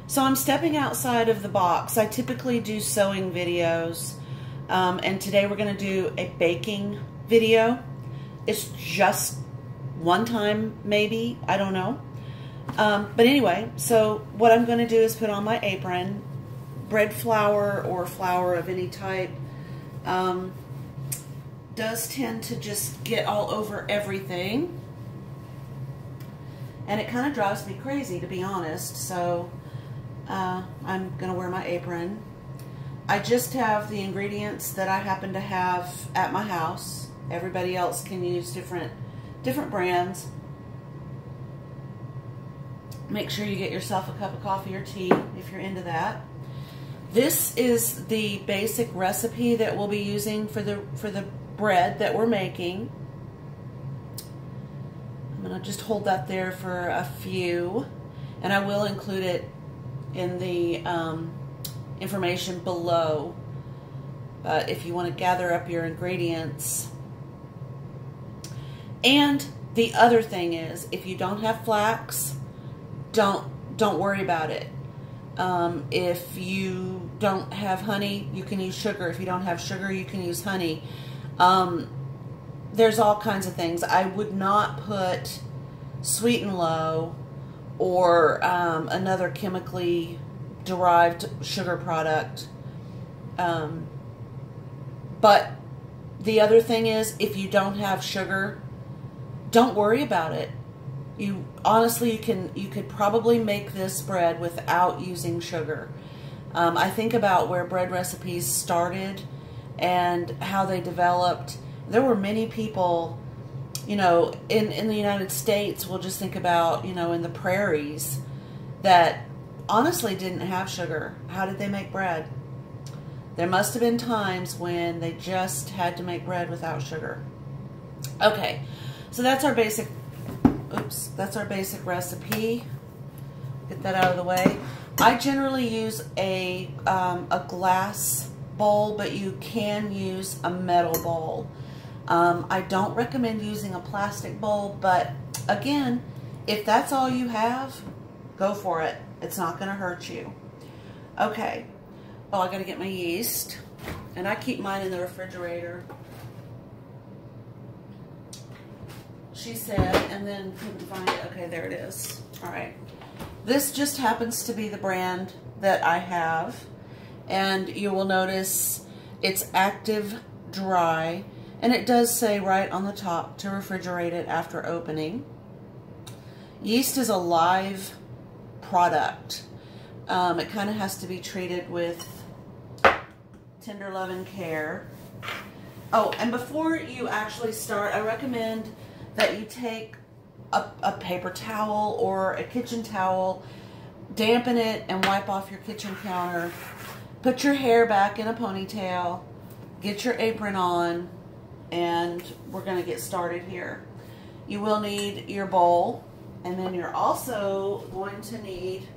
So I'm stepping outside of the box. I typically do sewing videos, and today we're going to do a baking video. It's just one time, maybe, I don't know. But anyway, so what I'm going to do is put on my apron. Bread flour or flour of any type does tend to just get all over everything. And it kind of drives me crazy, to be honest. So I'm going to wear my apron. I just have the ingredients that I happen to have at my house. Everybody else can use different brands. Make sure you get yourself a cup of coffee or tea if you're into that. This is the basic recipe that we'll be using for the bread that we're making. I'm going to just hold that there for a few, and I will include it in the information below. But if you want to gather up your ingredients. And the other thing is, if you don't have flax, don't worry about it. If you don't have honey, you can use sugar. If you don't have sugar, you can use honey. There's all kinds of things. I would not put Sweet and Low or another chemically derived sugar product. But the other thing is, if you don't have sugar, don't worry about it. You honestly, you could probably make this bread without using sugar. I think about where bread recipes started and how they developed. There were many people, you know, in the United States, we'll just think about, you know, in the prairies, that honestly didn't have sugar. How did they make bread? There must have been times when they just had to make bread without sugar. Okay, so that's our basic recipe. Get that out of the way. I generally use a glass bowl, but you can use a metal bowl. I don't recommend using a plastic bowl, but again, if that's all you have, go for it. It's not going to hurt you. Okay. Oh, I got to get my yeast, and I keep mine in the refrigerator. She said, and then couldn't find it. Okay, there it is. All right. This just happens to be the brand that I have, and you will notice it's active dry, and it does say right on the top to refrigerate it after opening. Yeast is a live product. It kind of has to be treated with tender love and care. Oh, and before you actually start, I recommend that you take a paper towel or a kitchen towel, dampen it, and wipe off your kitchen counter. Put your hair back in a ponytail, get your apron on, and we're going to get started here. You will need your bowl, and then you're also going to need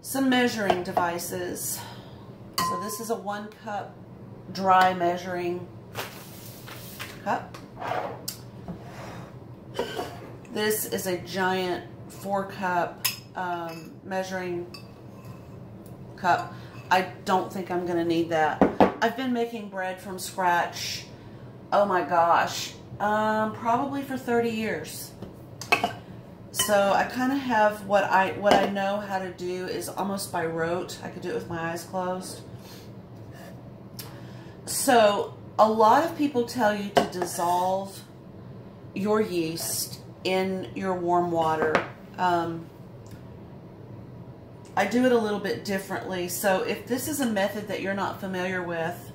some measuring devices. So this is a 1 cup dry measuring cup. This is a giant 4 cup measuring cup. I don't think I'm going to need that. I've been making bread from scratch, oh my gosh, probably for 30 years. So I kind of have what I know how to do is almost by rote. I could do it with my eyes closed. So a lot of people tell you to dissolve your yeast in your warm water. I do it a little bit differently. So if this is a method that you're not familiar with,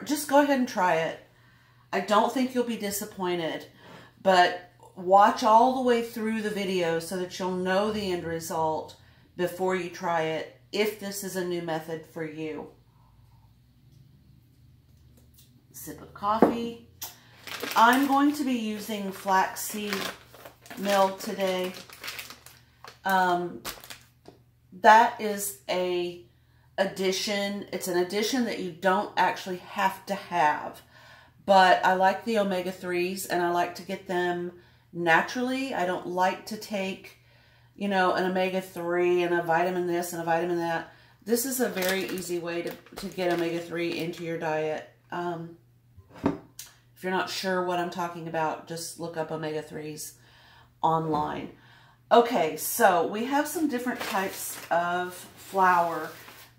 just go ahead and try it. I don't think you'll be disappointed, but watch all the way through the video so that you'll know the end result before you try it, if this is a new method for you. Sip of coffee. I'm going to be using Flaxseed Meal today. That is a addition. It's an addition that you don't actually have to have, but I like the omega-3s and I like to get them naturally. I don't like to take, you know, an omega-3 and a vitamin this and a vitamin that. This is a very easy way to get omega-3 into your diet. If you're not sure what I'm talking about, just look up omega-3s online. Okay, so we have some different types of flour.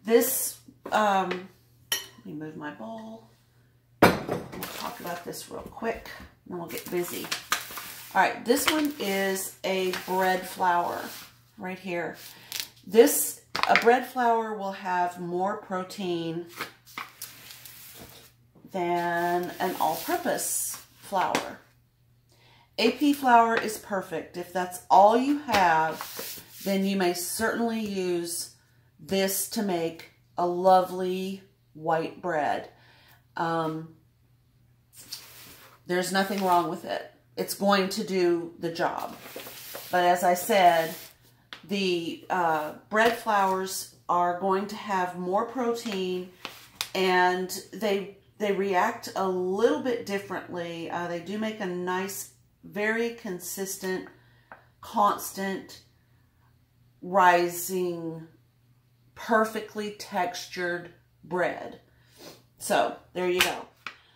This, let me move my bowl. We'll talk about this real quick, and then we'll get busy. All right, this one is a bread flour right here. A bread flour will have more protein than an all-purpose flour. AP flour is perfect. If that's all you have, then you may certainly use this to make a lovely white bread. There's nothing wrong with it. It's going to do the job. But as I said, the bread flours are going to have more protein, and they react a little bit differently. They do make a nice, very consistent, constant, rising, perfectly textured bread. So there you go.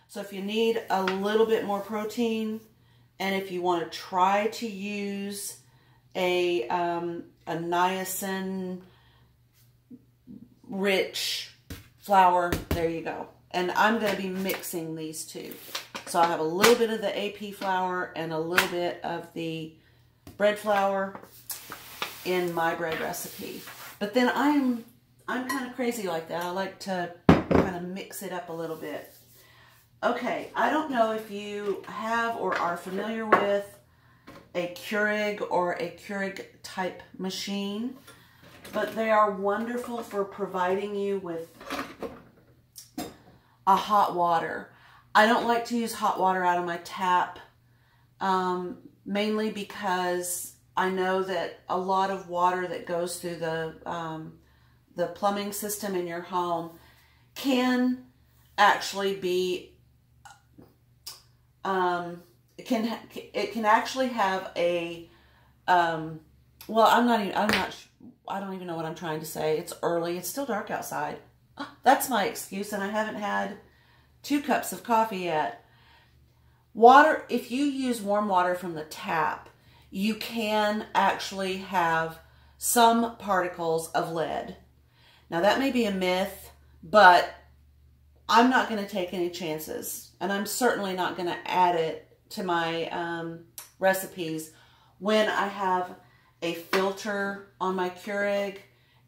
So if you need a little bit more protein, and if you want to try to use a niacin rich flour, there you go. And I'm going to be mixing these two. So I have a little bit of the AP flour and a little bit of the bread flour in my bread recipe. But then I'm kind of crazy like that. I like to kind of mix it up a little bit. Okay, I don't know if you have or are familiar with a Keurig or a Keurig type machine, but they are wonderful for providing you with a hot water. I don't like to use hot water out of my tap, mainly because I know that a lot of water that goes through the plumbing system in your home can actually be, it can actually have a, well, I don't even know what I'm trying to say. It's early. It's still dark outside. That's my excuse, and I haven't had 2 cups of coffee yet. Water, if you use warm water from the tap, you can actually have some particles of lead. Now that may be a myth, but I'm not going to take any chances, and I'm certainly not going to add it to my recipes when I have a filter on my Keurig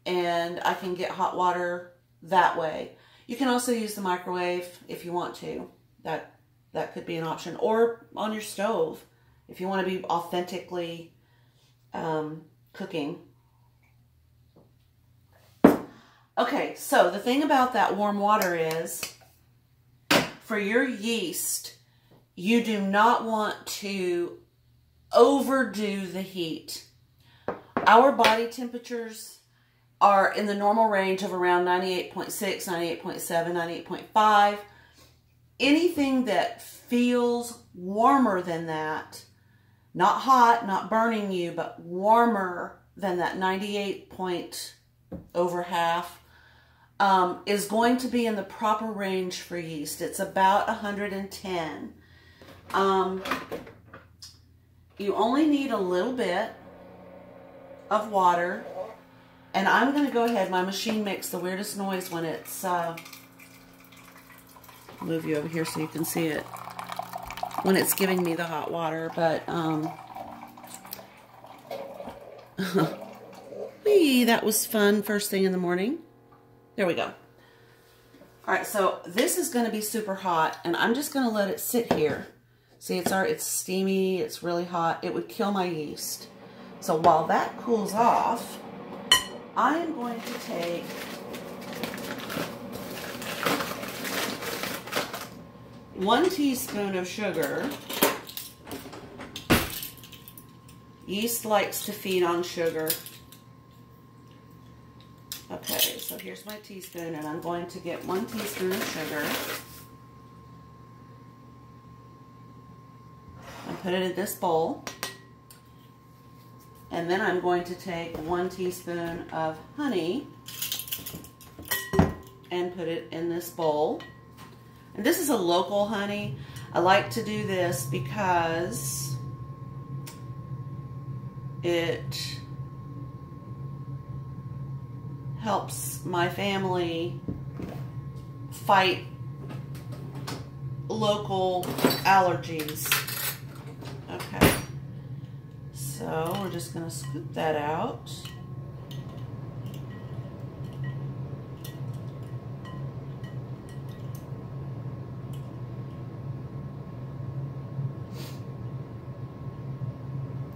and I can get hot water that way. You can also use the microwave if you want to. That could be an option. Or on your stove if you want to be authentically cooking. Okay, so the thing about that warm water is, for your yeast, you do not want to overdo the heat. Our body temperatures are in the normal range of around 98.6, 98.7, 98.5. Anything that feels warmer than that, not hot, not burning you, but warmer than that 98 point over half, is going to be in the proper range for yeast. It's about 110. You only need a little bit of water. And I'm going to go ahead. My machine makes the weirdest noise when it's, move you over here so you can see it, when it's giving me the hot water. But, whee, that was fun first thing in the morning. There we go. All right, so this is going to be super hot, and I'm just going to let it sit here. See, it's steamy, it's really hot. It would kill my yeast. So while that cools off, I am going to take one teaspoon of sugar. Yeast likes to feed on sugar. Okay, so here's my teaspoon, and I'm going to get 1 teaspoon of sugar. put it in this bowl. And then I'm going to take 1 teaspoon of honey and put it in this bowl. And this is a local honey. I like to do this because it helps my family fight local allergies. Okay, so we're just going to scoop that out.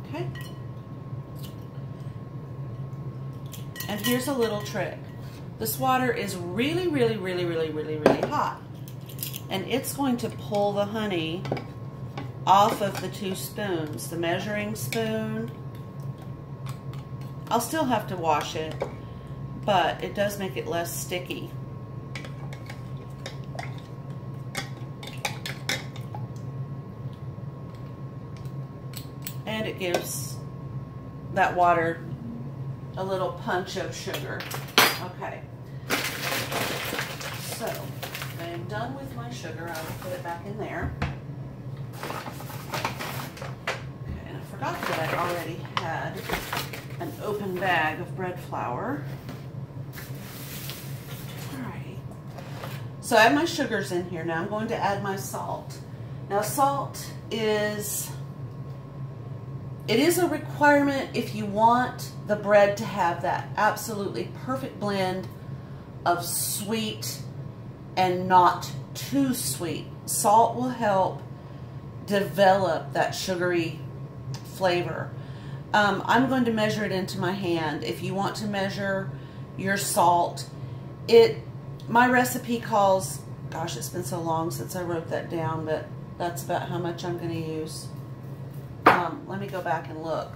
Okay. And here's a little trick. This water is really hot. And it's going to pull the honey off of the 2 spoons. The measuring spoon, I'll still have to wash it, but it does make it less sticky. And it gives that water a little punch of sugar. Okay, so I am done with my sugar. I will put it back in there. Okay, and I forgot that I already had an open bag of bread flour. Alright, so I have my sugars in here. Now I'm going to add my salt. Now salt is a requirement if you want the bread to have that absolutely perfect blend of sweet and not too sweet. Salt will help develop that sugary flavor. I'm going to measure it into my hand. If you want to measure your salt, my recipe calls, gosh, it's been so long since I wrote that down, but that's about how much I'm going to use. Let me go back and look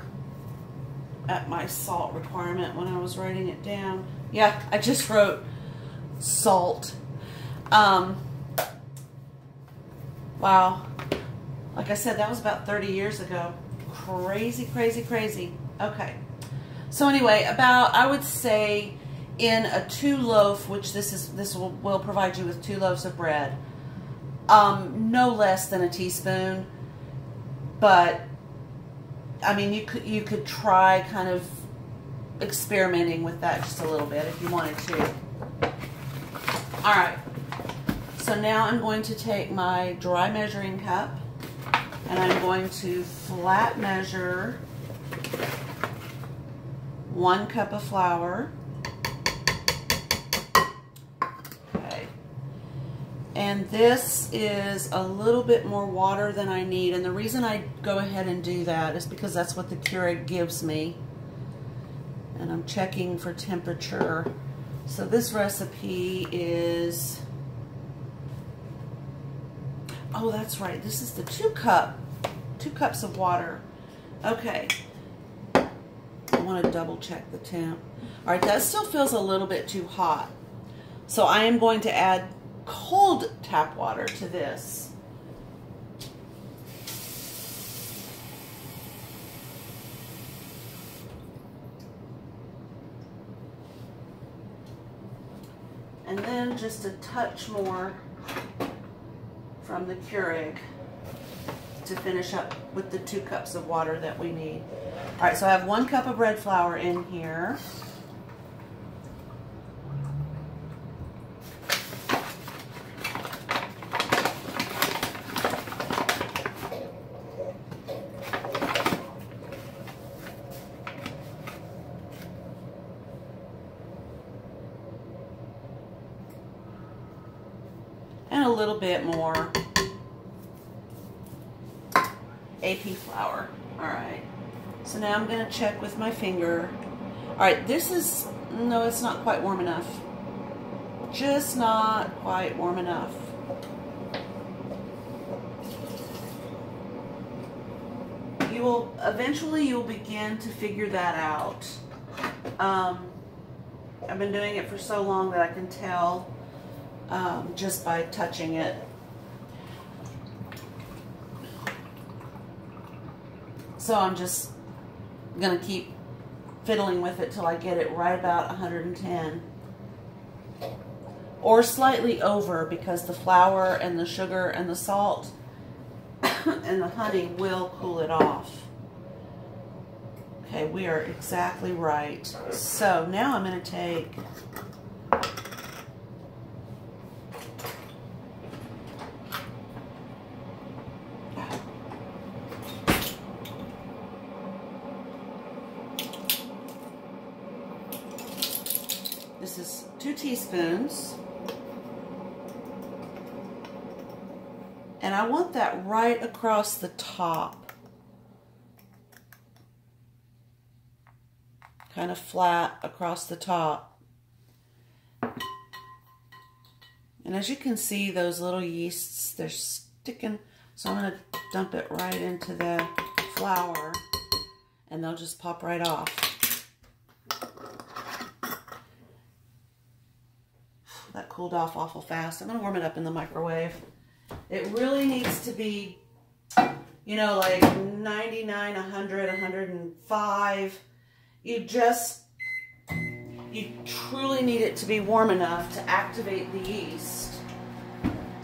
at my salt requirement when I was writing it down. Yeah, I just wrote salt. Wow. Like I said, that was about 30 years ago. Crazy. Okay. So anyway, I would say in a 2 loaf, which this will provide you with 2 loaves of bread, no less than a teaspoon. But I mean, you could try kind of experimenting with that just a little bit if you wanted to. All right. So now I'm going to take my dry measuring cup and I'm going to flat measure 1 cup of flour. Okay. And this is a little bit more water than I need. And the reason I go ahead and do that is because that's what the Keurig gives me. And I'm checking for temperature. So this recipe is, oh, that's right. This is the 2 cups of water. Okay. I want to double check the temp. All right, that still feels a little bit too hot. So I am going to add cold tap water to this. And then just a touch more from the Keurig to finish up with the 2 cups of water that we need. All right, so I have 1 cup of bread flour in here. And a little bit more AP flour. All right. So now I'm going to check with my finger. All right, this is, no, it's not quite warm enough. Just not quite warm enough. Eventually you'll begin to figure that out. I've been doing it for so long that I can tell just by touching it. So I'm just going to keep fiddling with it till I get it right about 110. Or slightly over, because the flour and the sugar and the salt and the honey will cool it off. Okay, we are exactly right. So now I'm going to take this is 2 teaspoons. And I want that right across the top. Kind of flat across the top. And as you can see, those little yeasts, they're sticking. So I'm going to dump it right into the flour and they'll just pop right off. That cooled off awful fast. I'm going to warm it up in the microwave. It really needs to be, you know, like 99, 100, 105. You truly need it to be warm enough to activate the yeast,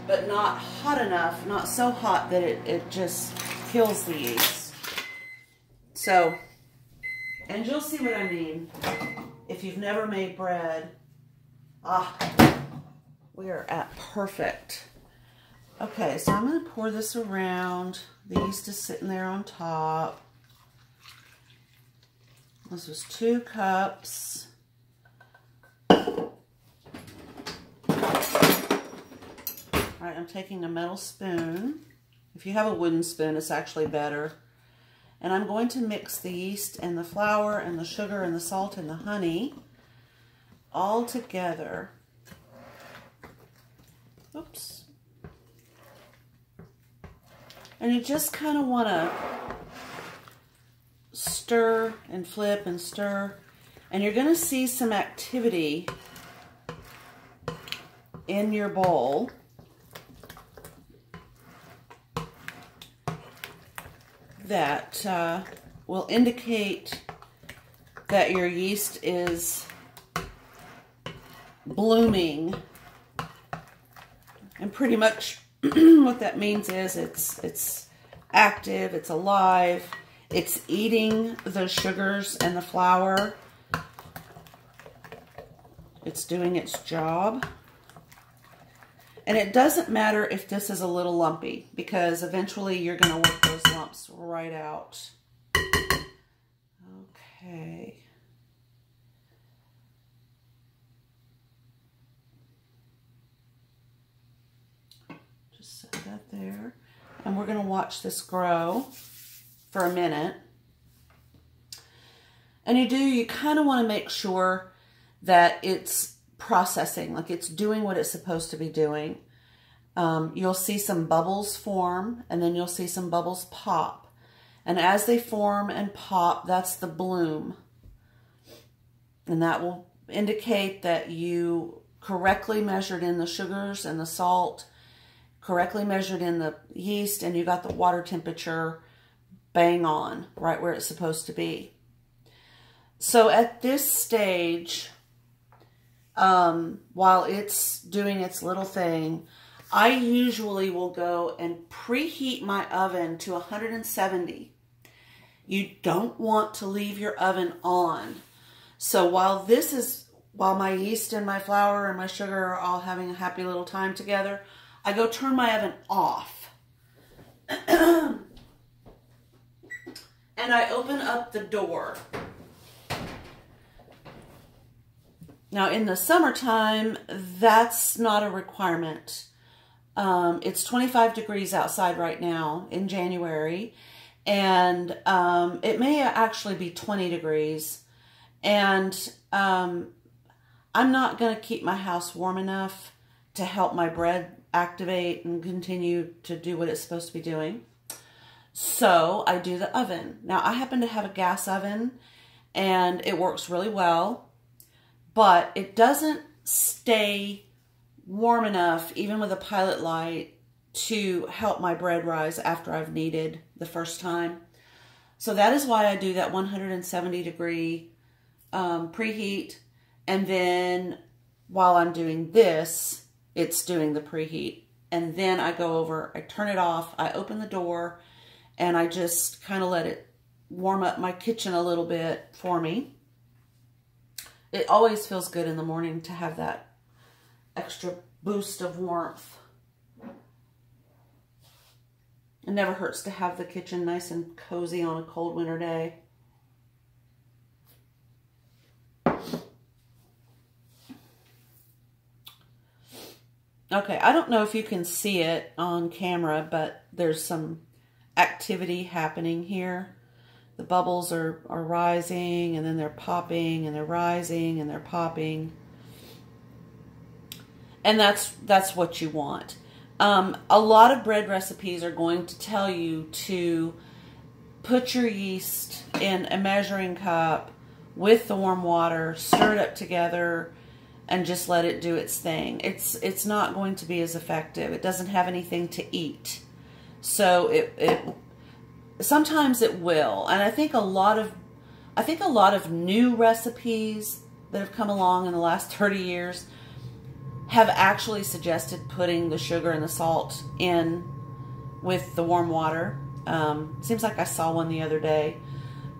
but not hot enough, not so hot that it just kills the yeast. So, and you'll see what I mean if you've never made bread. We are at perfect. Okay, so I'm going to pour this around. The yeast is sitting there on top. This was 2 cups. All right, I'm taking a metal spoon. If you have a wooden spoon, it's actually better. And I'm going to mix the yeast and the flour and the sugar and the salt and the honey all together. Oops. And you just kind of want to stir and flip and stir. And you're going to see some activity in your bowl. That will indicate that your yeast is blooming. And pretty much what that means is it's active, it's alive, it's eating the sugars and the flour. It's doing its job. And it doesn't matter if this is a little lumpy, because eventually you're going to work those lumps right out. Okay. Just set that there. And we're going to watch this grow for a minute. And you kind of want to make sure that it's processing, like it's doing what it's supposed to be doing. You'll see some bubbles form, and then you'll see some bubbles pop. And as they form and pop, that's the bloom. And that will indicate that you correctly measured in the sugars and the salt, correctly measured in the yeast, and you got the water temperature bang on, right where it's supposed to be. So at this stage, while it's doing its little thing, I usually will go and preheat my oven to 170. You don't want to leave your oven on. So while my yeast and my flour and my sugar are all having a happy little time together, I go turn my oven off. And I open up the door. Now, in the summertime, that's not a requirement. It's 25 degrees outside right now in January, and it may actually be 20 degrees. And I'm not going to keep my house warm enough to help my bread activate and continue to do what it's supposed to be doing. So I do the oven. Now, I happen to have a gas oven, and it works really well. But it doesn't stay warm enough, even with a pilot light, to help my bread rise after I've kneaded the first time. So that is why I do that 170-degree preheat. And then while I'm doing this, it's doing the preheat. And then I go over, I turn it off, I open the door, and I just kind of let it warm up my kitchen a little bit for me. It always feels good in the morning to have that extra boost of warmth. It never hurts to have the kitchen nice and cozy on a cold winter day. Okay, I don't know if you can see it on camera, but there's some activity happening here. The bubbles are rising, and then they're popping, and they're rising, and they're popping. And that's what you want. A lot of bread recipes are going to tell you to put your yeast in a measuring cup with the warm water, stir it up together, and just let it do its thing. It's not going to be as effective. It doesn't have anything to eat. So sometimes it will. And I think a lot of new recipes that have come along in the last 30 years have actually suggested putting the sugar and the salt in with the warm water. Seems like I saw one the other day.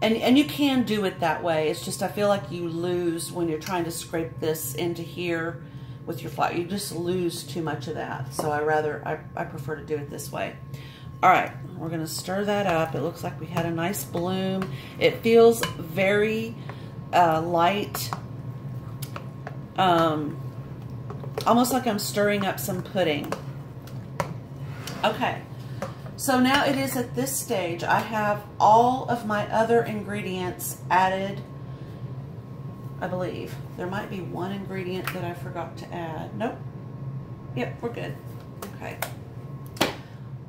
And you can do it that way. It's just I feel like you lose when you're trying to scrape this into here with your flour. You just lose too much of that. So I prefer to do it this way. All right, we're going to stir that up. It looks like we had a nice bloom. It feels very light. Almost like I'm stirring up some pudding. Okay, so now it is at this stage. I have all of my other ingredients added, I believe. There might be one ingredient that I forgot to add. Nope. Yep, we're good. Okay.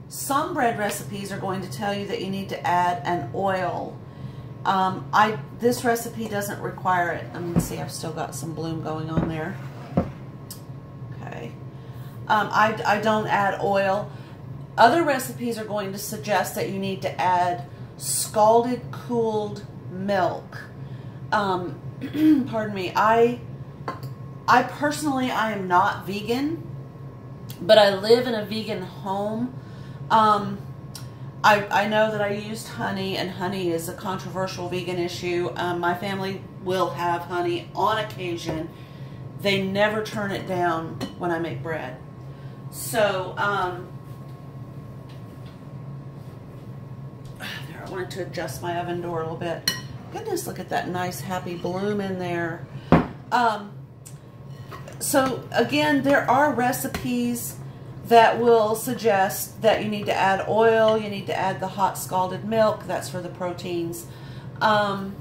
Some bread recipes are going to tell you that you need to add an oil. This recipe doesn't require it. Let me see, I've still got some bloom going on there. Okay. I don't add oil. Other recipes are going to suggest that you need to add scalded, cooled milk. Pardon me. I personally, I am not vegan, but I live in a vegan home. I know that I used honey, and honey is a controversial vegan issue. My family will have honey on occasion. They never turn it down when I make bread. So, there, I wanted to adjust my oven door a little bit. Goodness, look at that nice happy bloom in there. So again, there are recipes that will suggest that you need to add oil, you need to add the hot scalded milk, that's for the proteins. Butter,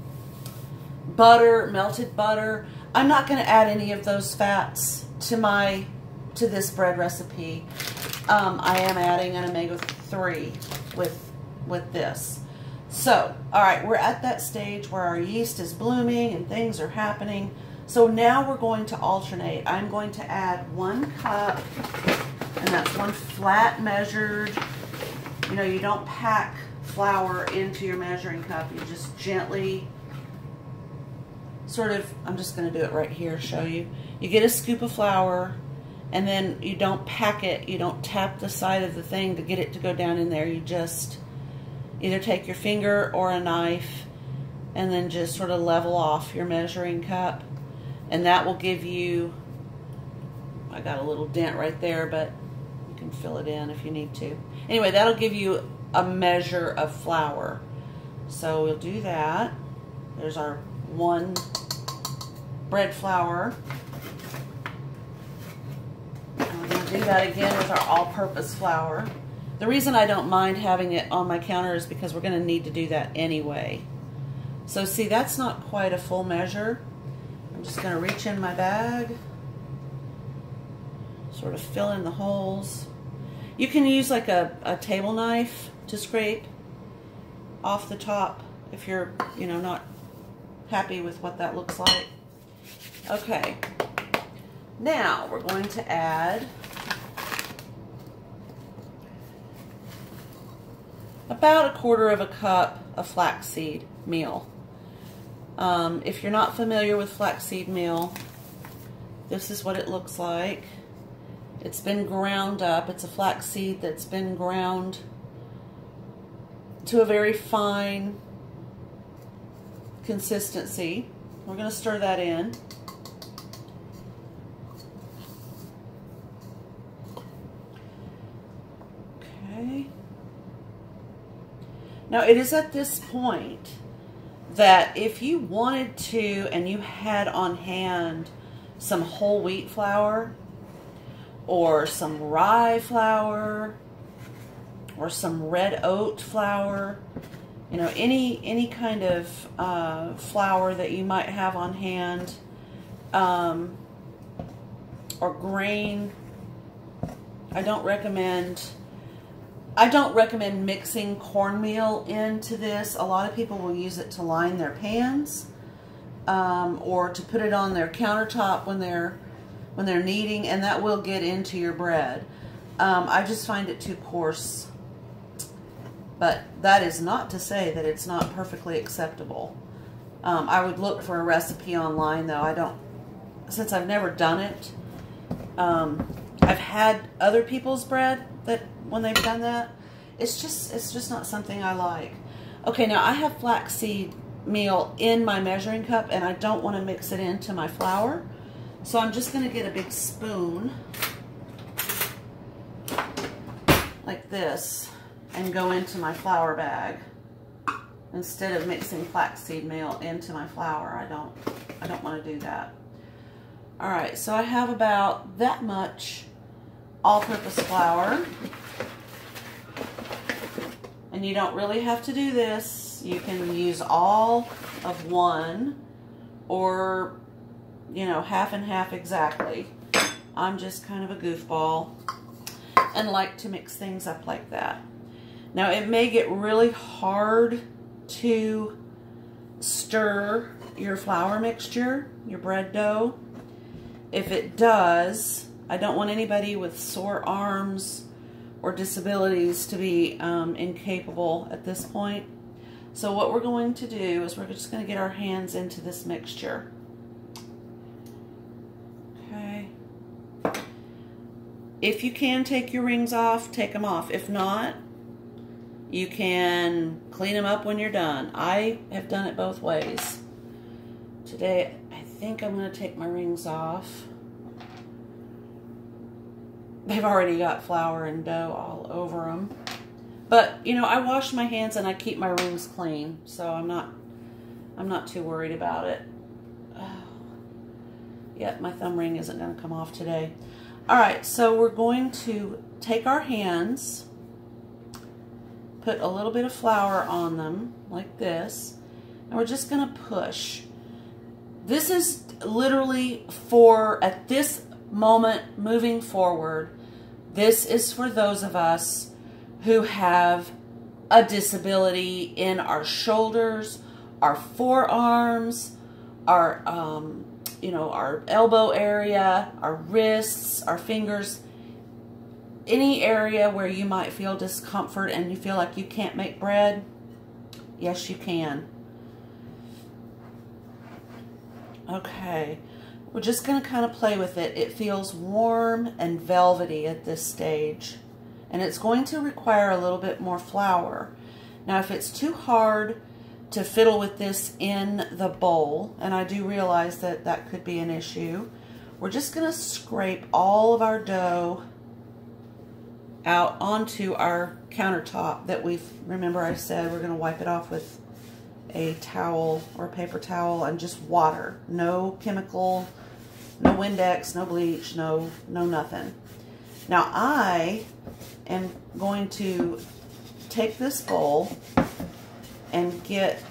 melted butter. I'm not going to add any of those fats to this bread recipe. I am adding an omega-3 with this. So, all right, we're at that stage where our yeast is blooming and things are happening. So now we're going to alternate. I'm going to add 1 cup, and that's 1 flat measured. You know, you don't pack flour into your measuring cup. You just gently sort of, I'm just going to do it right here, show you. You get a scoop of flour, and then you don't pack it. You don't tap the side of the thing to get it to go down in there. You just either take your finger or a knife and then just sort of level off your measuring cup. And that will give you, I got a little dent right there, but you can fill it in if you need to. Anyway, that'll give you a measure of flour. So we'll do that. There's our 1 bread flour. And we're going to do that again with our all-purpose flour. The reason I don't mind having it on my counter is because we're going to need to do that anyway. So see, that's not quite a full measure. I'm just going to reach in my bag, sort of fill in the holes. You can use like a table knife to scrape off the top if you're, you know, not happy with what that looks like. Okay, now we're going to add about 1/4 cup of flaxseed meal. If you're not familiar with flaxseed meal, this is what it looks like. It's been ground up. It's a flaxseed that's been ground to a very fine consistency. We're going to stir that in. Okay. Now it is at this point that if you wanted to and you had on hand some whole wheat flour or some rye flour or some red oat flour, you know, any kind of flour that you might have on hand, or grain. I don't recommend mixing cornmeal into this. A lot of people will use it to line their pans, or to put it on their countertop when they're kneading, and that will get into your bread. I just find it too coarse. But that is not to say that it's not perfectly acceptable. I would look for a recipe online, though. Since I've never done it, I've had other people's bread that when they've done that, it's just not something I like. Okay, now I have flaxseed meal in my measuring cup, and I don't want to mix it into my flour, so I'm just going to get a big spoon like this and go into my flour bag instead of mixing flaxseed meal into my flour. I don't want to do that. All right, so I have about that much all-purpose flour. And you don't really have to do this. You can use all of one, or, you know, half and half exactly. I'm just kind of a goofball and like to mix things up like that. Now, it may get really hard to stir your flour mixture, your bread dough. If it does, I don't want anybody with sore arms or disabilities to be incapable at this point. So what we're going to do is we're just going to get our hands into this mixture. Okay. If you can take your rings off, take them off. If not, you can clean them up when you're done. I have done it both ways. Today, I think I'm going to take my rings off. They've already got flour and dough all over them. But, you know, I wash my hands and I keep my rings clean, so I'm not too worried about it. Oh. Yep, my thumb ring isn't going to come off today. All right, so we're going to take our hands, put a little bit of flour on them like this, and we're just going to push. This is literally for, at this moment moving forward, this is for those of us who have a disability in our shoulders, our forearms, our you know, our elbow area, our wrists, our fingers, any area where you might feel discomfort and you feel like you can't make bread. Yes, you can. Okay, we're just going to kind of play with it. It feels warm and velvety at this stage, and it's going to require a little bit more flour. Now, if it's too hard to fiddle with this in the bowl, and I do realize that that could be an issue, we're just going to scrape all of our dough out onto our countertop that remember I said we're going to wipe it off with a towel or a paper towel and just water. No chemical, no Windex, no bleach, no nothing. Now I am going to take this bowl and get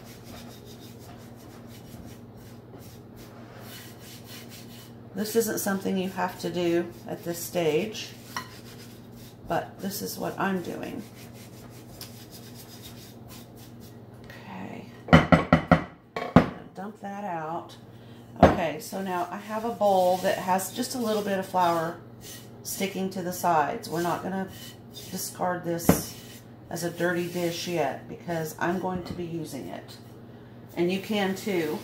this isn't something you have to do at this stage, but this is what I'm doing. Okay, dump that out. Okay, so now I have a bowl that has just a little bit of flour sticking to the sides. We're not going to discard this as a dirty dish yet because I'm going to be using it. And you can too,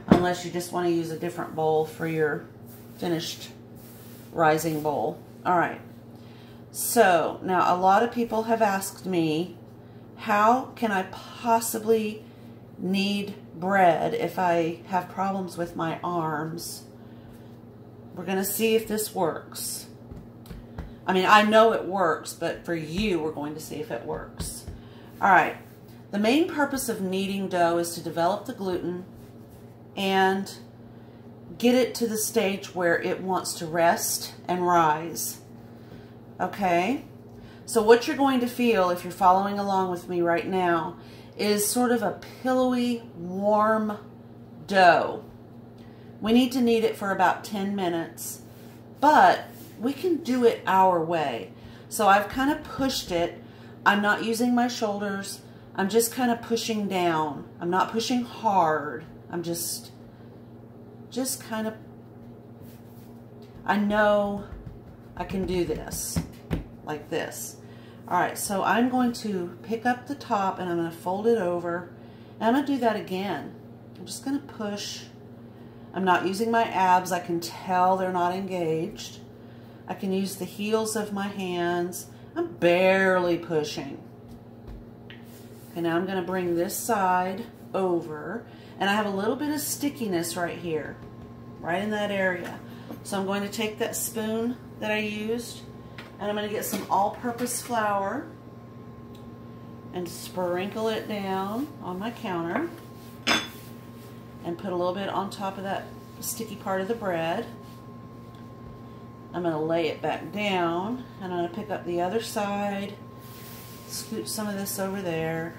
unless you just want to use a different bowl for your finished rising bowl. All right. So now a lot of people have asked me, how can I possibly knead bread if I have problems with my arms? We're going to see if this works. I mean, I know it works, but for you, we're going to see if it works. All right. The main purpose of kneading dough is to develop the gluten and get it to the stage where it wants to rest and rise. Okay? So what you're going to feel, if you're following along with me right now, is sort of a pillowy, warm dough. We need to knead it for about 10 minutes, but we can do it our way. So I've kind of pushed it. I'm not using my shoulders. I'm just kind of pushing down. I'm not pushing hard. I'm just kind of, I know I can do this like this. All right, so I'm going to pick up the top and I'm going to fold it over. And I'm going to do that again. I'm just going to push. I'm not using my abs. I can tell they're not engaged. I can use the heels of my hands. I'm barely pushing. Okay, now I'm going to bring this side over. And I have a little bit of stickiness right here, right in that area. So I'm going to take that spoon that I used, and I'm going to get some all-purpose flour and sprinkle it down on my counter and put a little bit on top of that sticky part of the bread. I'm going to lay it back down, and I'm going to pick up the other side, scoop some of this over there.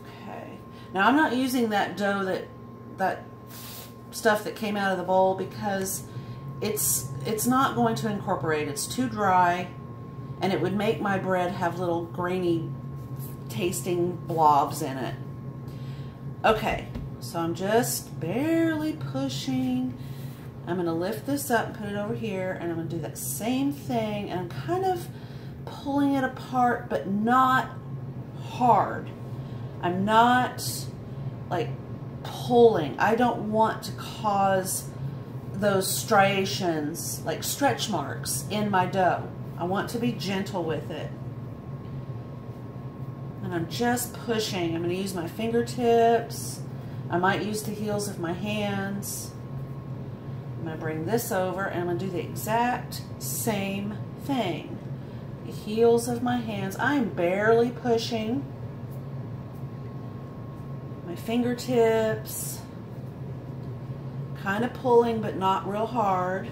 Okay. Now I'm not using that dough, that stuff that came out of the bowl, because it's not going to incorporate. It's too dry, and it would make my bread have little grainy tasting blobs in it. Okay, so I'm just barely pushing. I'm going to lift this up and put it over here, and I'm going to do that same thing, and I'm kind of pulling it apart, but not hard. I'm not like pulling. I don't want to cause those striations, like stretch marks, in my dough. I want to be gentle with it. And I'm just pushing. I'm going to use my fingertips. I might use the heels of my hands. I'm going to bring this over, and I'm going to do the exact same thing. The heels of my hands. I'm barely pushing. My fingertips. Kind of pulling, but not real hard.